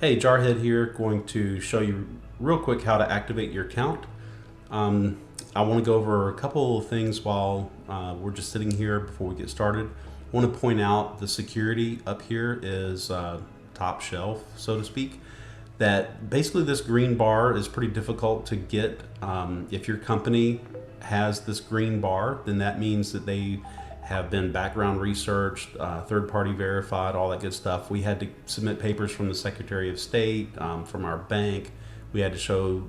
Hey, Jarhead here, going to show you real quick how to activate your account. Um, I want to go over a couple of things while we're just sitting here before we get started. I want to point out the security up here is top shelf, so to speak. That basically this green bar is pretty difficult to get. If your company has this green bar, then that means that they have been background researched, third-party verified, all that good stuff. We had to submit papers from the Secretary of State, from our bank. We had to show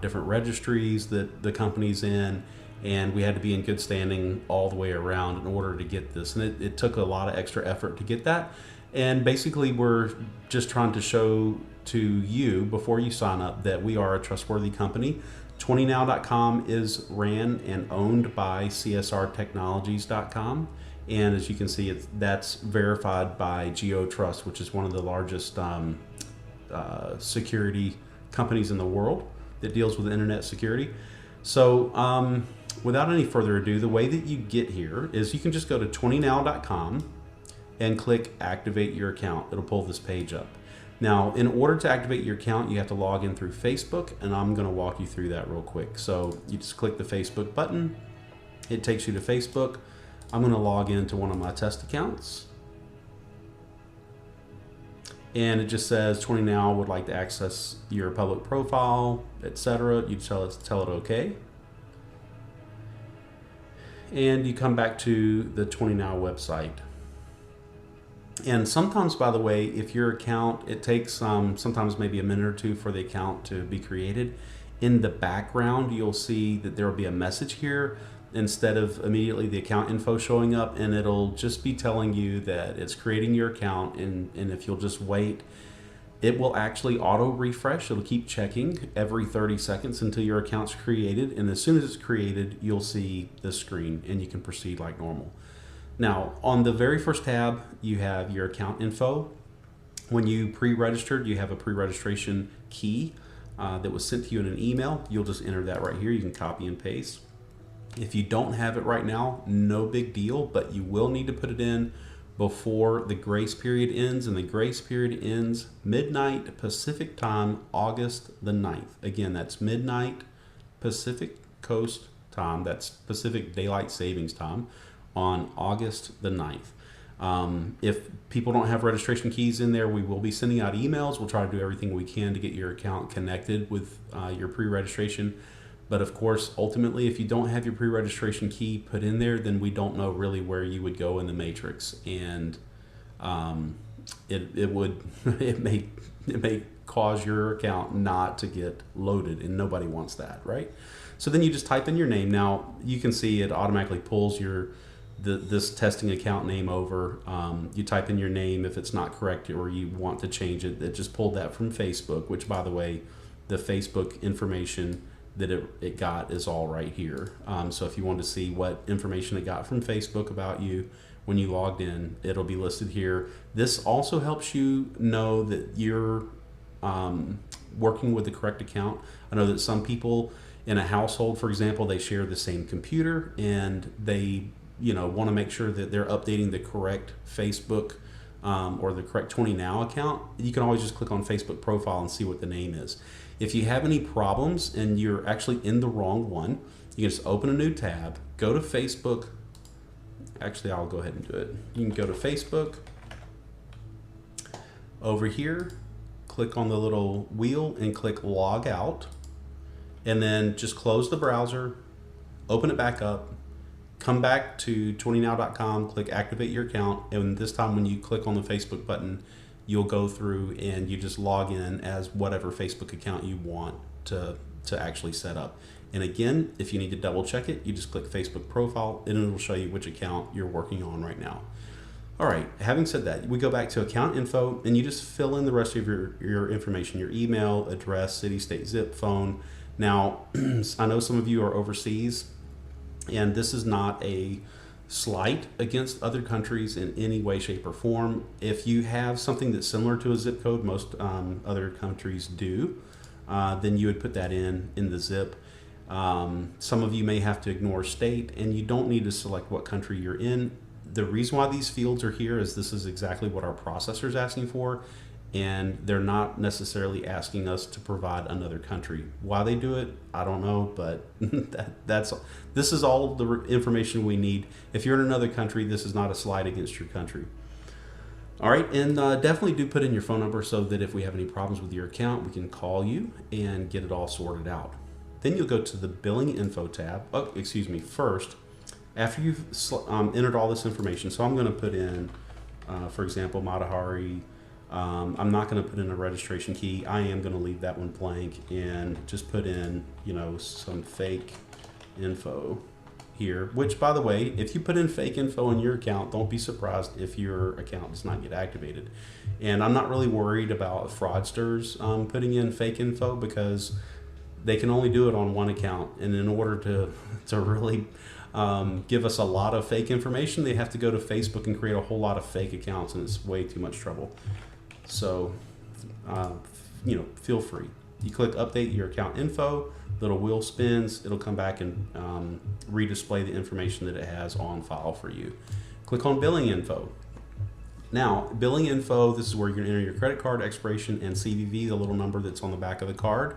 different registries that the company's in, and we had to be in good standing all the way around in order to get this. And it took a lot of extra effort to get that. And basically, we're just trying to show to you before you sign up that we are a trustworthy company. 20now.com is ran and owned by csrtechnologies.com, and as you can see, that's verified by GeoTrust, which is one of the largest security companies in the world that deals with internet security. So without any further ado, the way that you get here is you can just go to 20now.com and click activate your account. It'll pull this page up. Now, in order to activate your account, you have to log in through Facebook, and I'm going to walk you through that real quick. So you just click the Facebook button. It takes you to Facebook. I'm going to log into one of my test accounts. And it just says 20Now would like to access your public profile, etc. You tell it OK. And you come back to the 20Now website. And sometimes, by the way, if your account, it takes sometimes maybe a minute or two for the account to be created. In the background, you'll see that there will be a message here instead of immediately the account info showing up, and it'll just be telling you that it's creating your account, and if you'll just wait, it will actually auto refresh. It'll keep checking every 30 seconds until your account's created, and as soon as it's created, you'll see this screen and you can proceed like normal. Now, on the very first tab, you have your account info. When you pre-registered, you have a pre-registration key that was sent to you in an email. You'll just enter that right here. You can copy and paste. If you don't have it right now, no big deal, but you will need to put it in before the grace period ends, and the grace period ends midnight Pacific time, August the 9th. Again, that's midnight Pacific Coast time. That's Pacific Daylight Savings time on August the 9th. If people don't have registration keys in there, we will be sending out emails. We'll try to do everything we can to get your account connected with your pre-registration. But of course, ultimately, if you don't have your pre-registration key put in there, then we don't know really where you would go in the matrix. And it may cause your account not to get loaded, and nobody wants that, right? So then you just type in your name. Now you can see it automatically pulls this testing account name over. You type in your name if it's not correct or you want to change it. It just pulled that from Facebook, which, by the way, the Facebook information that it got is all right here. So if you want to see what information it got from Facebook about you when you logged in, it'll be listed here. This also helps you know that you're working with the correct account. I know that some people in a household, for example, they share the same computer, and they want to make sure that they're updating the correct Facebook or the correct 20Now account. You can always just click on Facebook profile and see what the name is. If you have any problems and you're actually in the wrong one, you can just open a new tab, go to Facebook. Actually, I'll go ahead and do it. You can go to Facebook. Over here, click on the little wheel and click log out, and then just close the browser, open it back up, come back to 20now.com, click activate your account, and this time when you click on the Facebook button, you'll go through and you just log in as whatever Facebook account you want to actually set up. And again, if you need to double check it, you just click Facebook profile and it'll show you which account you're working on right now. All right, having said that, we go back to account info and you just fill in the rest of your information, your email, address, city, state, zip, phone. Now, I know some of you are overseas, and this is not a slight against other countries in any way, shape, or form. If you have something that's similar to a zip code, most other countries do, then you would put that in the zip. Some of you may have to ignore state, and you don't need to select what country you're in. The reason why these fields are here is this is exactly what our processor is asking for, and they're not necessarily asking us to provide another country. Why they do it, I don't know, but this is all the information we need. If you're in another country, this is not a slight against your country. All right, and definitely do put in your phone number so that if we have any problems with your account, we can call you and get it all sorted out. Then you'll go to the billing info tab. Oh, excuse me, first, after you've entered all this information, so I'm going to put in, for example, Matahari. I'm not going to put in a registration key. I am going to leave that one blank and just put in, some fake info here, which, by the way, if you put in fake info in your account, don't be surprised if your account does not get activated. And I'm not really worried about fraudsters putting in fake info, because they can only do it on one account. And in order to really give us a lot of fake information, they have to go to Facebook and create a whole lot of fake accounts, and it's way too much trouble. So, feel free. You click update your account info, little wheel spins, it'll come back and redisplay the information that it has on file for you. Click on billing info. Now, billing info, this is where you're going to enter your credit card expiration and CVV, the little number that's on the back of the card.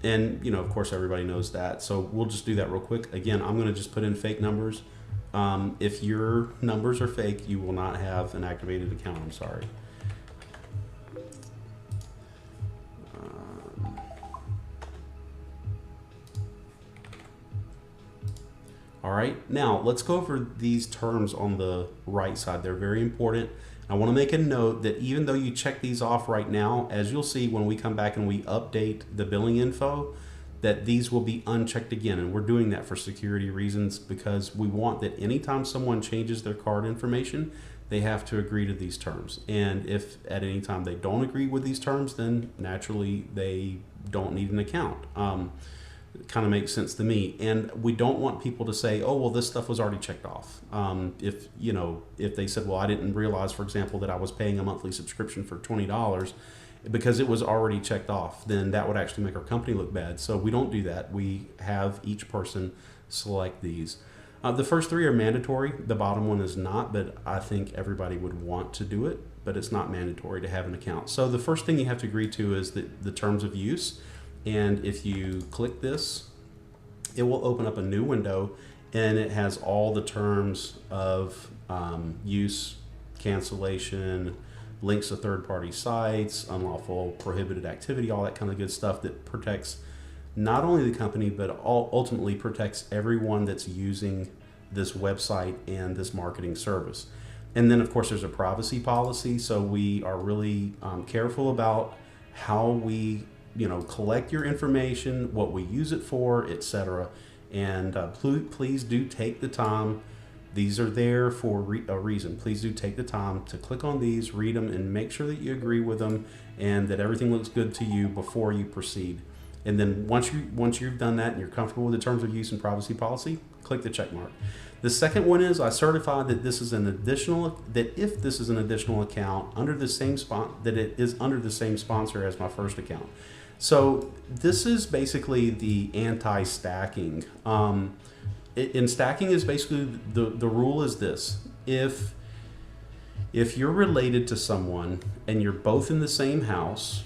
And, of course, everybody knows that. So we'll just do that real quick. Again, I'm going to just put in fake numbers. If your numbers are fake, you will not have an activated account. I'm sorry. All right, now let's go over these terms on the right side. They're very important. I want to make a note that even though you check these off right now, as you'll see when we come back and we update the billing info, that these will be unchecked again. And we're doing that for security reasons, because we want that anytime someone changes their card information, they have to agree to these terms. And if at any time they don't agree with these terms, then naturally they don't need an account. It kind of makes sense to me. And we don't want people to say, oh, well, this stuff was already checked off. If they said, well, I didn't realize, for example, that I was paying a monthly subscription for $20 because it was already checked off, then that would actually make our company look bad. So we don't do that. We have each person select these. The first three are mandatory. The bottom one is not, but I think everybody would want to do it, but it's not mandatory to have an account. So the first thing you have to agree to is the terms of use. And if you click this, it will open up a new window, and it has all the terms of use, cancellation, links to third-party sites, unlawful prohibited activity, all that kind of good stuff that protects not only the company, but ultimately protects everyone that's using this website and this marketing service. And then, of course, there's a privacy policy, so we are really careful about how we collect your information, what we use it for, etc. And please do take the time. These are there for a reason. Please do take the time to click on these, read them, and make sure that you agree with them and that everything looks good to you before you proceed. And then once you've done that and you're comfortable with the terms of use and privacy policy, click the check mark. The second one is I certify that if this is an additional account under the same that it is under the same sponsor as my first account. So this is basically the anti-stacking. And stacking is basically the rule is this: if you're related to someone and you're both in the same house,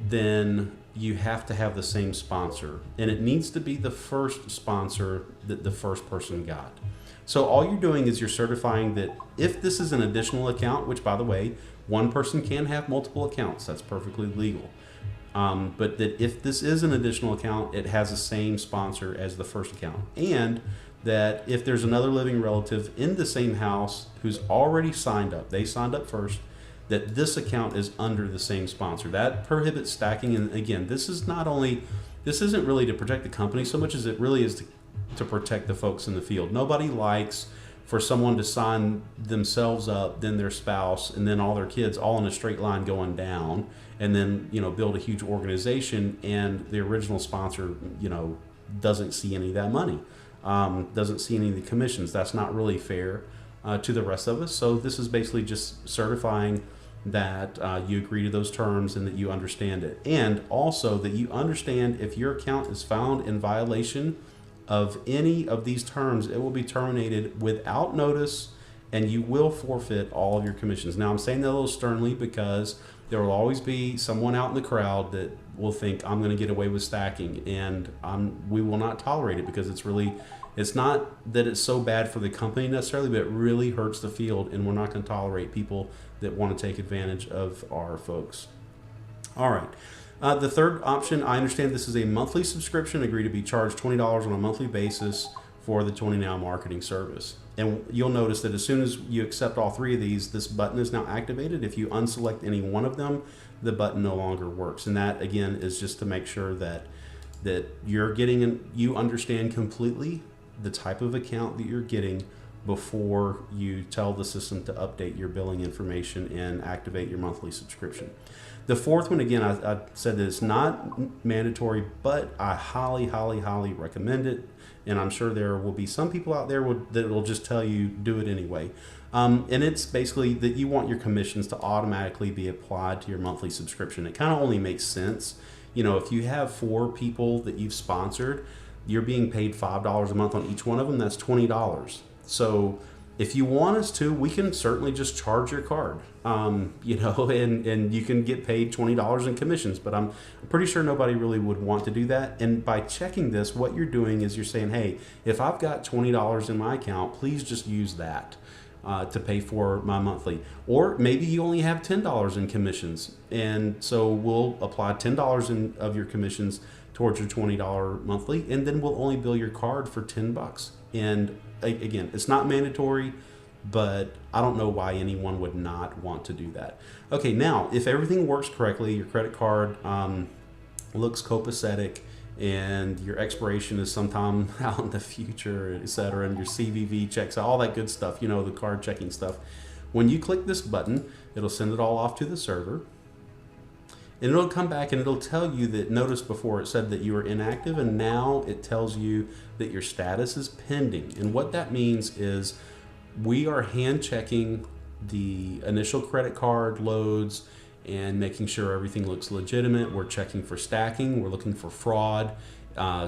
then you have to have the same sponsor, and it needs to be the first sponsor that the first person got. So all you're doing is you're certifying that if this is an additional account, which, by the way, one person can have multiple accounts, that's perfectly legal. But that if this is an additional account, it has the same sponsor as the first account. And that if there's another living relative in the same house who's already signed up, they signed up first, that this account is under the same sponsor. That prohibits stacking. And again, this isn't really to protect the company so much as it really is to protect the folks in the field. Nobody likes for someone to sign themselves up, then their spouse, and then all their kids all in a straight line going down, and then build a huge organization, and the original sponsor doesn't see any of that money, doesn't see any of the commissions. That's not really fair to the rest of us. So this is basically just certifying that you agree to those terms and that you understand it, and also that you understand if your account is found in violation of any of these terms, it will be terminated without notice and you will forfeit all of your commissions. Now, I'm saying that a little sternly because there will always be someone out in the crowd that will think I'm going to get away with stacking, and we will not tolerate it, because it's not that it's so bad for the company necessarily, but it really hurts the field, and we're not going to tolerate people that want to take advantage of our folks. All right. The third option, I understand this is a monthly subscription, agree to be charged $20 on a monthly basis for the 20 Now marketing service. And you'll notice that as soon as you accept all three of these, this button is now activated. If you unselect any one of them, the button no longer works. And that, again, is just to make sure that you understand completely the type of account that you're getting before you tell the system to update your billing information and activate your monthly subscription. The fourth one, again, I said that it's not mandatory, but I highly, highly, highly recommend it. And I'm sure there will be some people out there that will just tell you do it anyway. And it's basically that you want your commissions to automatically be applied to your monthly subscription. It kind of only makes sense. If you have 4 people that you've sponsored, you're being paid $5 a month on each one of them. That's $20. So if you want us to, we can certainly just charge your card, and you can get paid $20 in commissions, but I'm pretty sure nobody really would want to do that. And by checking this, what you're doing is you're saying, hey, if I've got $20 in my account, please just use that to pay for my monthly. Or maybe you only have $10 in commissions, and so we'll apply $10 of your commissions towards your $20 monthly, and then we'll only bill your card for $10. And again, it's not mandatory, but I don't know why anyone would not want to do that. Okay, now, if everything works correctly, your credit card looks copacetic, and your expiration is sometime out in the future, etc., and your CVV checks, all that good stuff, the card checking stuff. When you click this button, it'll send it all off to the server. And it'll come back and it'll tell you that, notice before it said that you were inactive, and now it tells you that your status is pending. And what that means is we are hand checking the initial credit card loads and making sure everything looks legitimate. We're checking for stacking. We're looking for fraud.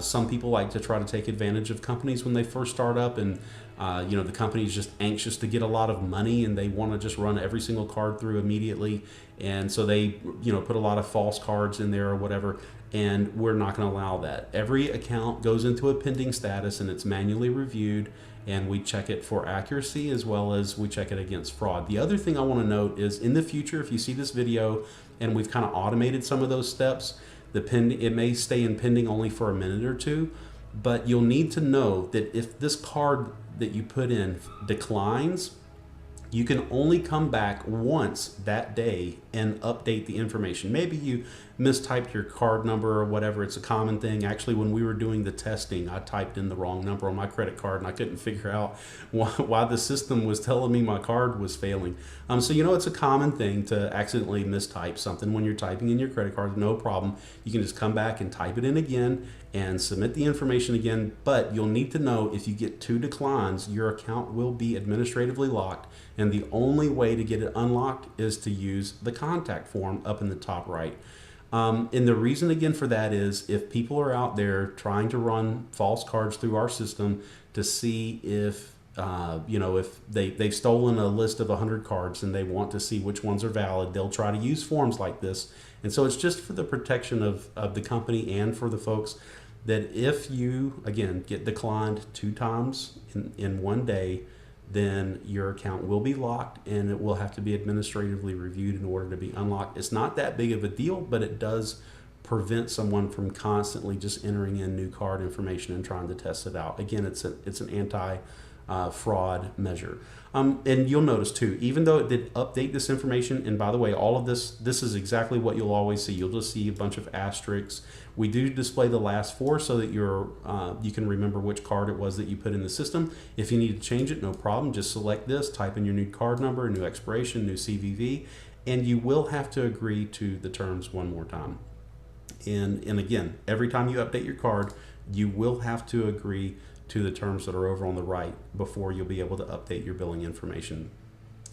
Some people like to try to take advantage of companies when they first start up, and the company is just anxious to get a lot of money, and they want to just run every single card through immediately, and so they put a lot of false cards in there or whatever, and we're not going to allow that. Every account goes into a pending status, and it's manually reviewed, and we check it for accuracy as well as we check it against fraud. The other thing I want to note is, in the future, if you see this video and we've kind of automated some of those steps, it may stay in pending only for a minute or two, but you'll need to know that if this card that you put in declines, you can only come back once that day and update the information. Maybe you mistyped your card number or whatever. It's a common thing. Actually, when we were doing the testing, I typed in the wrong number on my credit card, and I couldn't figure out why the system was telling me my card was failing. So it's a common thing to accidentally mistype something when you're typing in your credit card. No problem. You can just come back and type it in again and submit the information again. But you'll need to know, if you get 2 declines, your account will be administratively locked, and the only way to get it unlocked is to use the contact form up in the top right. And the reason, again, for that is, if people are out there trying to run false cards through our system to see if if they've stolen a list of 100 cards and they want to see which ones are valid, they'll try to use forms like this. And so it's just for the protection of the company and for the folks, that if you, again, get declined 2 times in one day, then your account will be locked, and it will have to be administratively reviewed in order to be unlocked. It's not that big of a deal, but it does prevent someone from constantly just entering in new card information and trying to test it out. Again, it's an anti-fraud measure. And you'll notice too, even though it did update this information, and by the way, all of this is exactly what you'll always see. You'll just see a bunch of asterisks. We do display the last 4 so that you can remember which card it was that you put in the system. If you need to change it, no problem. Just select this, type in your new card number, new expiration, new CVV, and you will have to agree to the terms one more time. And again, every time you update your card, you will have to agree to the terms that are over on the right before you'll be able to update your billing information.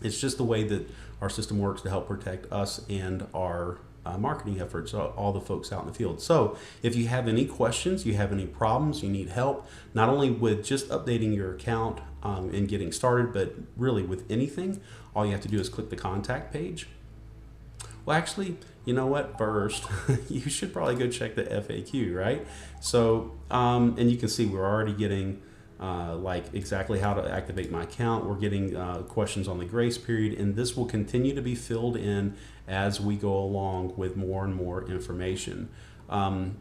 It's just the way that our system works to help protect us and our marketing efforts, all the folks out in the field. So if you have any questions, you have any problems, you need help, not only with just updating your account and getting started, but really with anything, all you have to do is click the contact page. Well, actually, you know what? First, you should probably go check the FAQ, right? So, and you can see we're already getting like exactly how to activate my account. We're getting questions on the grace period, and this will continue to be filled in as we go along with more and more information. And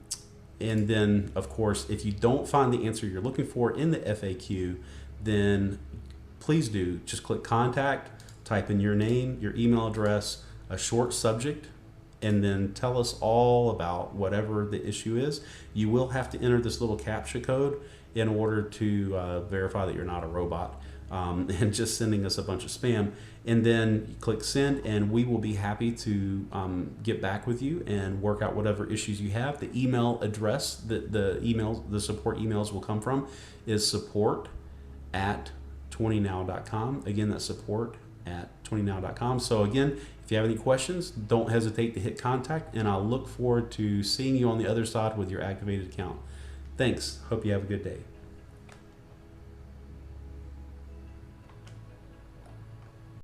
then, of course, if you don't find the answer you're looking for in the FAQ, then please do just click contact, type in your name, your email address, a short subject, and then tell us all about whatever the issue is. You will have to enter this little CAPTCHA code in order to verify that you're not a robot and just sending us a bunch of spam. And then you click send, and we will be happy to get back with you and work out whatever issues you have. The email address that the support emails will come from is support@20now.com. Again, that's support@20now.com. So again, if you have any questions, don't hesitate to hit contact, and I'll look forward to seeing you on the other side with your activated account. Thanks. Hope you have a good day.